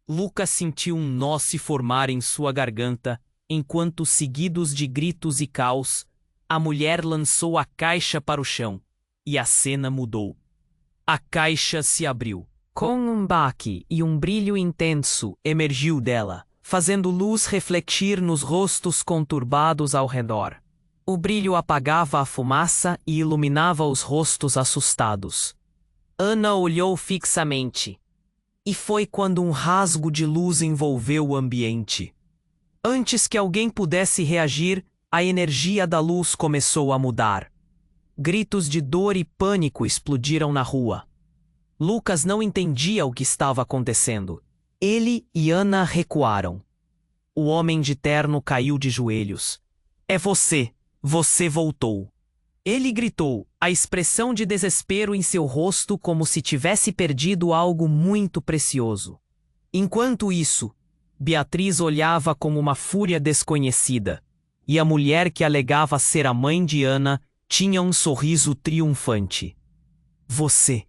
Lucas sentiu um nó se formar em sua garganta, enquanto, seguidos de gritos e caos, a mulher lançou a caixa para o chão, e a cena mudou. A caixa se abriu. Com um baque e um brilho intenso emergiu dela, fazendo luz refletir nos rostos conturbados ao redor. O brilho apagava a fumaça e iluminava os rostos assustados. Ana olhou fixamente. E foi quando um rasgo de luz envolveu o ambiente. Antes que alguém pudesse reagir, a energia da luz começou a mudar. Gritos de dor e pânico explodiram na rua. Lucas não entendia o que estava acontecendo. Ele e Ana recuaram. O homem de terno caiu de joelhos. É você! Você voltou! Ele gritou, a expressão de desespero em seu rosto como se tivesse perdido algo muito precioso. Enquanto isso, Beatriz olhava como uma fúria desconhecida, e a mulher que alegava ser a mãe de Ana tinha um sorriso triunfante. Você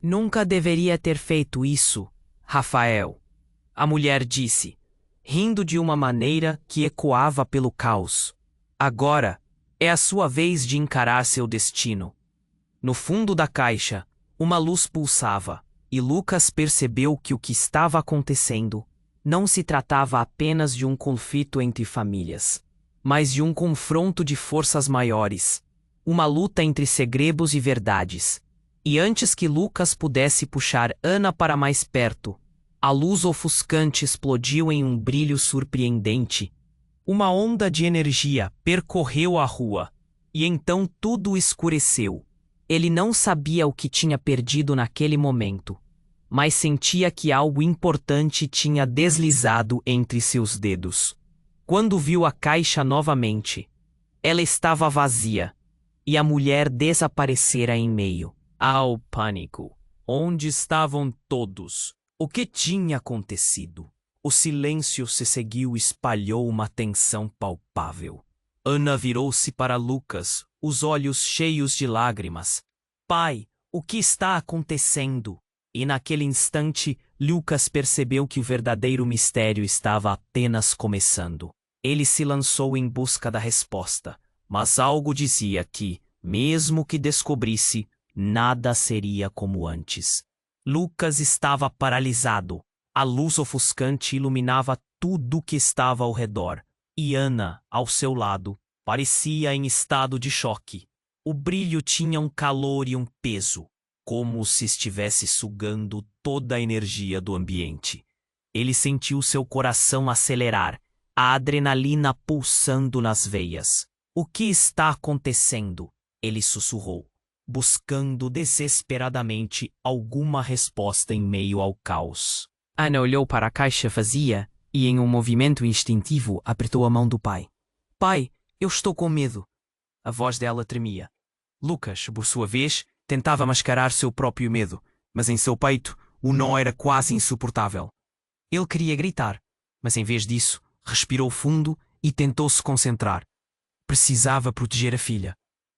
nunca deveria ter feito isso, Rafael, a mulher disse, rindo de uma maneira que ecoava pelo caos. Agora é a sua vez de encarar seu destino. No fundo da caixa, uma luz pulsava, e Lucas percebeu que o que estava acontecendo não se tratava apenas de um conflito entre famílias, mas de um confronto de forças maiores, uma luta entre segredos e verdades. E antes que Lucas pudesse puxar Ana para mais perto, a luz ofuscante explodiu em um brilho surpreendente. Uma onda de energia percorreu a rua, e então tudo escureceu. Ele não sabia o que tinha perdido naquele momento, mas sentia que algo importante tinha deslizado entre seus dedos. Quando viu a caixa novamente, ela estava vazia, e a mulher desaparecera em meio ao pânico. Onde estavam todos? O que tinha acontecido? O silêncio se seguiu e espalhou uma tensão palpável. Ana virou-se para Lucas, os olhos cheios de lágrimas. Pai, o que está acontecendo? E naquele instante, Lucas percebeu que o verdadeiro mistério estava apenas começando. Ele se lançou em busca da resposta, mas algo dizia que, mesmo que descobrisse, nada seria como antes. Lucas estava paralisado. A luz ofuscante iluminava tudo o que estava ao redor, e Ana, ao seu lado, parecia em estado de choque. O brilho tinha um calor e um peso, como se estivesse sugando toda a energia do ambiente. Ele sentiu seu coração acelerar, a adrenalina pulsando nas veias. O que está acontecendo? Ele sussurrou, buscando desesperadamente alguma resposta em meio ao caos. Ana olhou para a caixa vazia e, em um movimento instintivo, apertou a mão do pai. Pai, eu estou com medo. A voz dela tremia. Lucas, por sua vez, tentava mascarar seu próprio medo, mas em seu peito o nó era quase insuportável. Ele queria gritar, mas em vez disso, respirou fundo e tentou se concentrar. Precisava proteger a filha.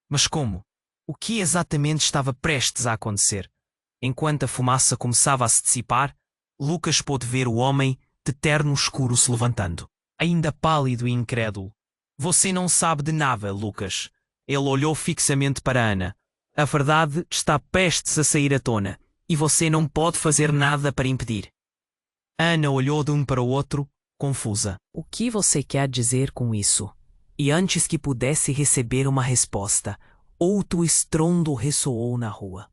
Mas como? O que exatamente estava prestes a acontecer? Enquanto a fumaça começava a se dissipar, Lucas pôde ver o homem de terno escuro se levantando, ainda pálido e incrédulo. Você não sabe de nada, Lucas. Ele olhou fixamente para Ana. A verdade está prestes a sair à tona, e você não pode fazer nada para impedir. Ana olhou de um para o outro, confusa. O que você quer dizer com isso? E antes que pudesse receber uma resposta, outro estrondo ressoou na rua.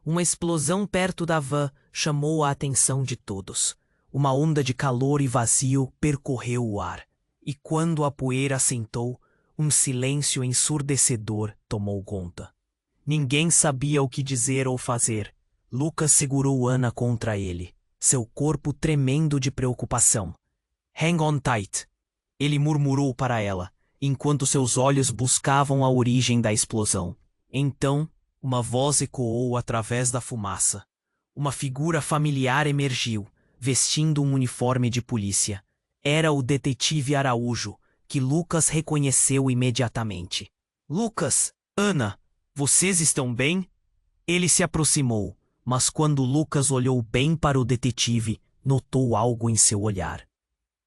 Uma explosão perto da van chamou a atenção de todos. Uma onda de calor e vazio percorreu o ar, e quando a poeira assentou, um silêncio ensurdecedor tomou conta. Ninguém sabia o que dizer ou fazer. Lucas segurou Ana contra ele, seu corpo tremendo de preocupação. Hang on tight, ele murmurou para ela, enquanto seus olhos buscavam a origem da explosão. Então, uma voz ecoou através da fumaça. Uma figura familiar emergiu, vestindo um uniforme de polícia. Era o detetive Araújo, que Lucas reconheceu imediatamente. Lucas, Ana, vocês estão bem? Ele se aproximou, mas quando Lucas olhou bem para o detetive, notou algo em seu olhar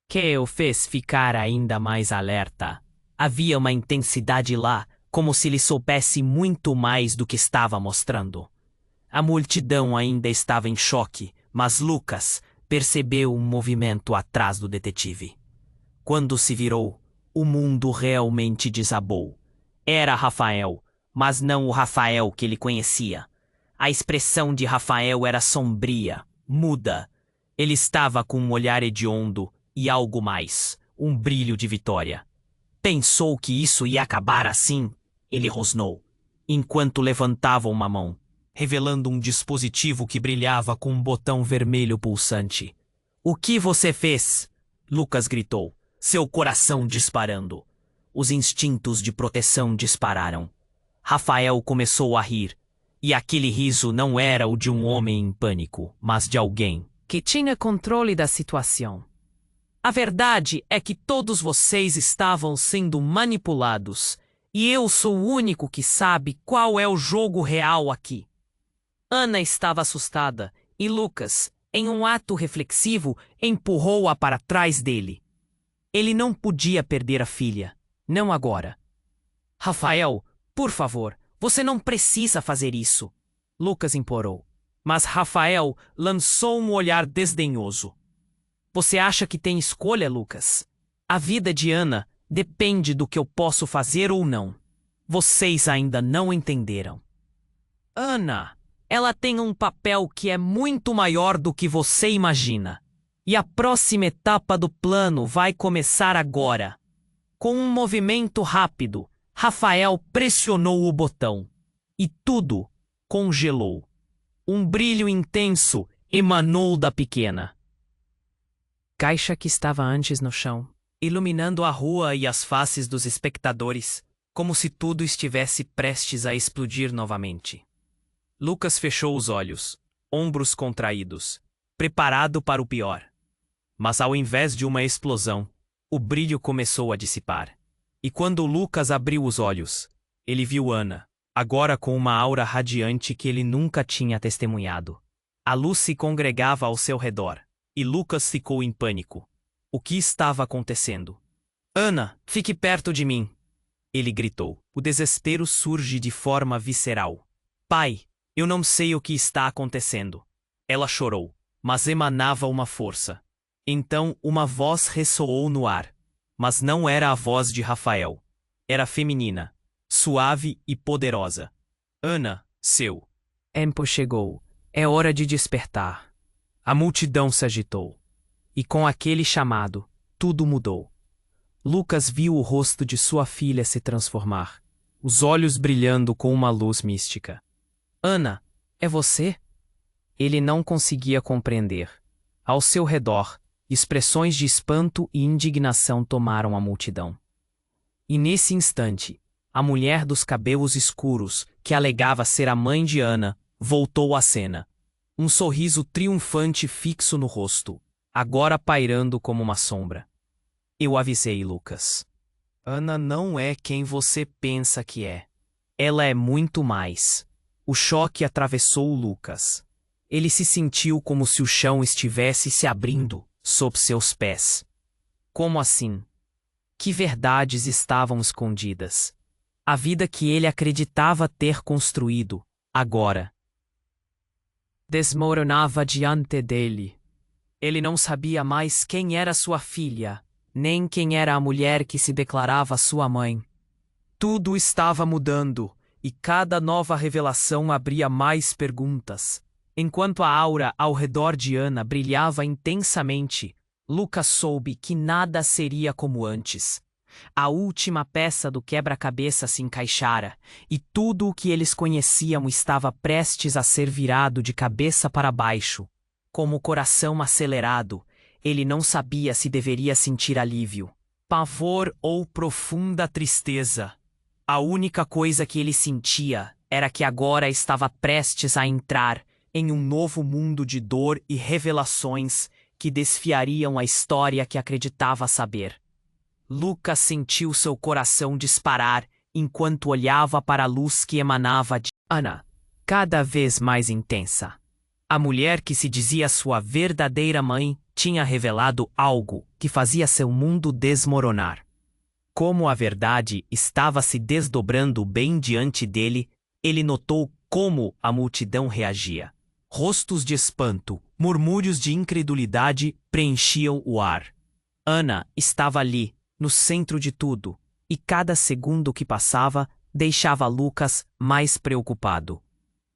que o fez ficar ainda mais alerta. Havia uma intensidade lá, como se ele soubesse muito mais do que estava mostrando. A multidão ainda estava em choque, mas Lucas percebeu um movimento atrás do detetive. Quando se virou, o mundo realmente desabou. Era Rafael, mas não o Rafael que ele conhecia. A expressão de Rafael era sombria, muda. Ele estava com um olhar hediondo e algo mais, um brilho de vitória. Pensou que isso ia acabar assim? Ele rosnou, enquanto levantava uma mão. revelando um dispositivo que brilhava com um botão vermelho pulsante. "O que você fez?" Lucas gritou, seu coração disparando. Os instintos de proteção dispararam. Rafael começou a rir, e aquele riso não era o de um homem em pânico, mas de alguém Que tinha controle da situação. "A verdade é que todos vocês estavam sendo manipulados, e eu sou o único que sabe qual é o jogo real aqui." Ana estava assustada, e Lucas, em um ato reflexivo, empurrou-a para trás dele. Ele não podia perder a filha, não agora. "Rafael, por favor, você não precisa fazer isso", Lucas implorou. Mas Rafael lançou um olhar desdenhoso. "Você acha que tem escolha, Lucas? A vida de Ana depende do que eu posso fazer ou não. Vocês ainda não entenderam. Ana, ela tem um papel que é muito maior do que você imagina. E a próxima etapa do plano vai começar agora." Com um movimento rápido, Rafael pressionou o botão. E tudo congelou. Um brilho intenso emanou da pequena Caixa que estava antes no chão, iluminando a rua e as faces dos espectadores, como se tudo estivesse prestes a explodir novamente. Lucas fechou os olhos, ombros contraídos, preparado para o pior. Mas ao invés de uma explosão, o brilho começou a dissipar. E quando Lucas abriu os olhos, ele viu Ana, agora com uma aura radiante que ele nunca tinha testemunhado. A luz se congregava ao seu redor, e Lucas ficou em pânico. O que estava acontecendo? "Ana, fique perto de mim!" ele gritou. O desespero surge de forma visceral. "Pai, eu não sei o que está acontecendo." Ela chorou, mas emanava uma força. Então uma voz ressoou no ar. Mas não era a voz de Rafael. Era feminina, suave e poderosa. "Ana, seu tempo chegou. É hora de despertar." A multidão se agitou. E com aquele chamado, tudo mudou. Lucas viu o rosto de sua filha se transformar, os olhos brilhando com uma luz mística. "Ana, é você?" Ele não conseguia compreender. Ao seu redor, expressões de espanto e indignação tomaram a multidão. E nesse instante, a mulher dos cabelos escuros, que alegava ser a mãe de Ana, voltou à cena. Um sorriso triunfante fixo no rosto, agora pairando como uma sombra. "Eu avisei, Lucas. Ana não é quem você pensa que é. Ela é muito mais." O choque atravessou Lucas. Ele se sentiu como se o chão estivesse se abrindo sob seus pés. Como assim? Que verdades estavam escondidas? A vida que ele acreditava ter construído, agora desmoronava diante dele. Ele não sabia mais quem era sua filha, nem quem era a mulher que se declarava sua mãe. Tudo estava mudando, e cada nova revelação abria mais perguntas. Enquanto a aura ao redor de Ana brilhava intensamente, Lucas soube que nada seria como antes. A última peça do quebra-cabeça se encaixara, e tudo o que eles conheciam estava prestes a ser virado de cabeça para baixo. Com o coração acelerado, ele não sabia se deveria sentir alívio, pavor ou profunda tristeza. A única coisa que ele sentia era que agora estava prestes a entrar em um novo mundo de dor e revelações que desfiariam a história que acreditava saber. Lucas sentiu seu coração disparar enquanto olhava para a luz que emanava de Ana, cada vez mais intensa. A mulher que se dizia sua verdadeira mãe tinha revelado algo que fazia seu mundo desmoronar. Como a verdade estava se desdobrando bem diante dele, ele notou como a multidão reagia. Rostos de espanto, murmúrios de incredulidade preenchiam o ar. Ana estava ali, no centro de tudo, e cada segundo que passava deixava Lucas mais preocupado.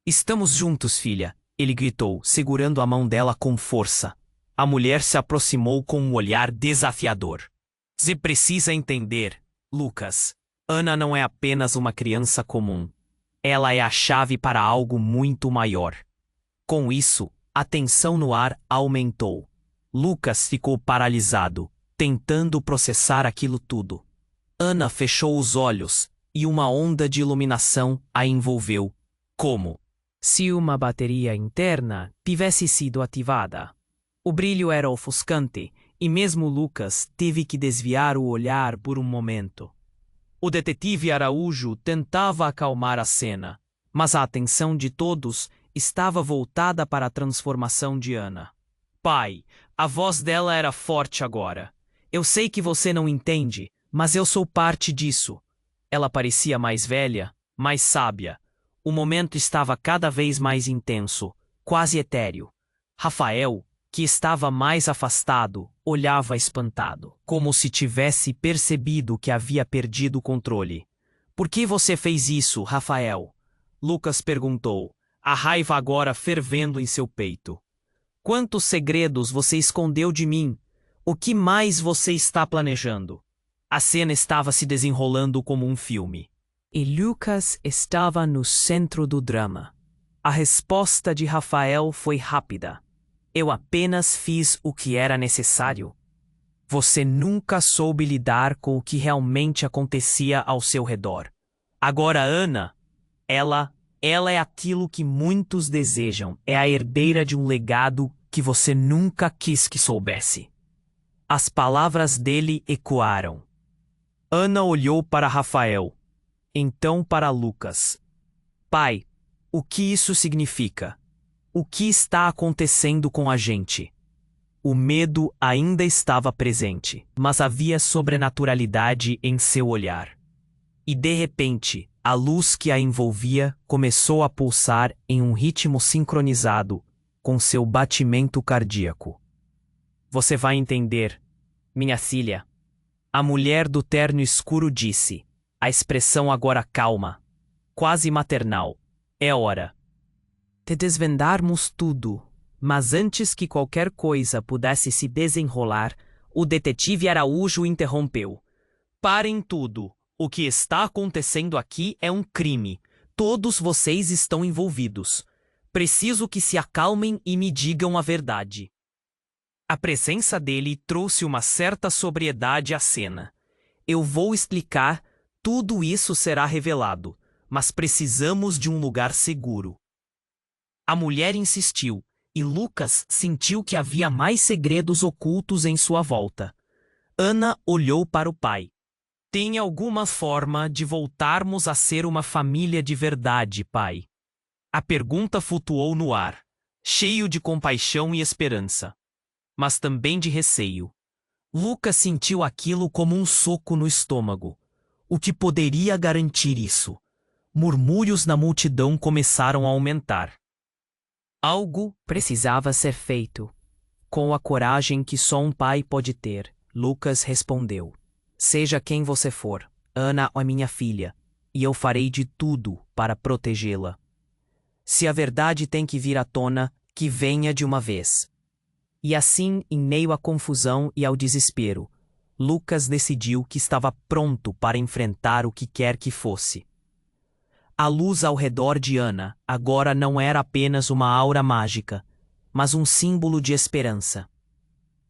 "Estamos juntos, filha", ele gritou, segurando a mão dela com força. A mulher se aproximou com um olhar desafiador. "Você precisa entender, Lucas. Ana não é apenas uma criança comum. Ela é a chave para algo muito maior. Com isso, a tensão no ar aumentou. Lucas ficou paralisado, tentando processar aquilo tudo. Ana fechou os olhos e uma onda de iluminação a envolveu. Como se uma bateria interna tivesse sido ativada. O brilho era ofuscante e mesmo Lucas teve que desviar o olhar por um momento. O detetive Araújo tentava acalmar a cena, mas a atenção de todos estava voltada para a transformação de Ana. Pai, a voz dela era forte agora. Eu sei que você não entende, mas eu sou parte disso. Ela parecia mais velha, mais sábia. O momento estava cada vez mais intenso, quase etéreo. Rafael, que estava mais afastado, olhava espantado, como se tivesse percebido que havia perdido o controle. Por que você fez isso, Rafael? Lucas perguntou, a raiva agora fervendo em seu peito. Quantos segredos você escondeu de mim? O que mais você está planejando? A cena estava se desenrolando como um filme. E Lucas estava no centro do drama. A resposta de Rafael foi rápida. Eu apenas fiz o que era necessário. Você nunca soube lidar com o que realmente acontecia ao seu redor. Agora Ana, ela é aquilo que muitos desejam. É a herdeira de um legado que você nunca quis que soubesse. As palavras dele ecoaram. Ana olhou para Rafael, então para Lucas. Pai, o que isso significa? O que está acontecendo com a gente? O medo ainda estava presente, mas havia sobrenaturalidade em seu olhar. E de repente, a luz que a envolvia começou a pulsar em um ritmo sincronizado com seu batimento cardíaco. Você vai entender, minha filha. A mulher do terno escuro disse, a expressão agora calma, quase maternal. É hora de desvendarmos tudo, mas antes que qualquer coisa pudesse se desenrolar, o detetive Araújo interrompeu. Parem tudo. O que está acontecendo aqui é um crime. Todos vocês estão envolvidos. Preciso que se acalmem e me digam a verdade. A presença dele trouxe uma certa sobriedade à cena. Eu vou explicar, tudo isso será revelado, mas precisamos de um lugar seguro. A mulher insistiu, e Lucas sentiu que havia mais segredos ocultos em sua volta. Ana olhou para o pai. Tem alguma forma de voltarmos a ser uma família de verdade, pai? A pergunta flutuou no ar, cheio de compaixão e esperança, mas também de receio. Lucas sentiu aquilo como um soco no estômago. O que poderia garantir isso? Murmúrios na multidão começaram a aumentar. Algo precisava ser feito. Com a coragem que só um pai pode ter, Lucas respondeu. Seja quem você for, Ana é minha filha, e eu farei de tudo para protegê-la. Se a verdade tem que vir à tona, que venha de uma vez. E assim, em meio à confusão e ao desespero, Lucas decidiu que estava pronto para enfrentar o que quer que fosse. A luz ao redor de Ana agora não era apenas uma aura mágica, mas um símbolo de esperança.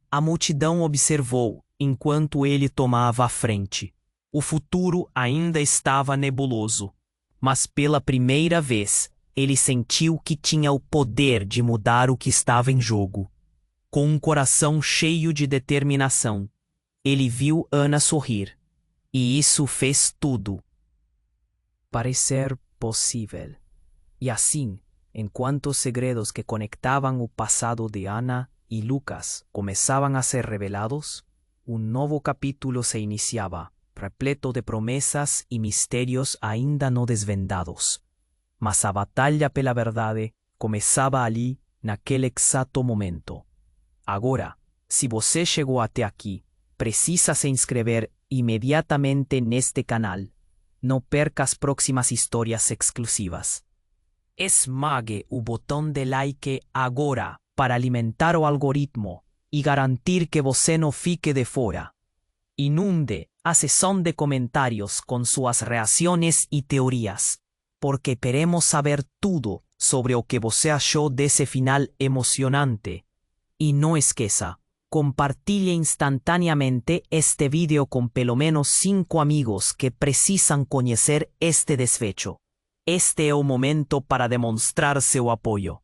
A multidão observou enquanto ele tomava a frente. O futuro ainda estava nebuloso, mas pela primeira vez ele sentiu que tinha o poder de mudar o que estava em jogo. Com um coração cheio de determinação, ele viu Ana sorrir, e isso fez tudo parecer possível. E assim, enquanto os segredos que conectavam o passado de Ana e Lucas começavam a ser revelados, um novo capítulo se iniciava, repleto de promessas e mistérios ainda não desvendados. Mas a batalha pela verdade começava ali, naquele exato momento. Agora, se você chegou até aqui, precisa se inscrever imediatamente neste canal. Não perca as próximas histórias exclusivas. Esmague o botão de like agora para alimentar o algoritmo e garantir que você não fique de fora. Inunde a sessão de comentários com suas reações e teorias. porque queremos saber tudo sobre o que você achou desse final emocionante. E não esqueça, compartilhe instantaneamente este vídeo com pelo menos 5 amigos que precisam conhecer este desfecho. Este é o momento para demonstrar seu apoio.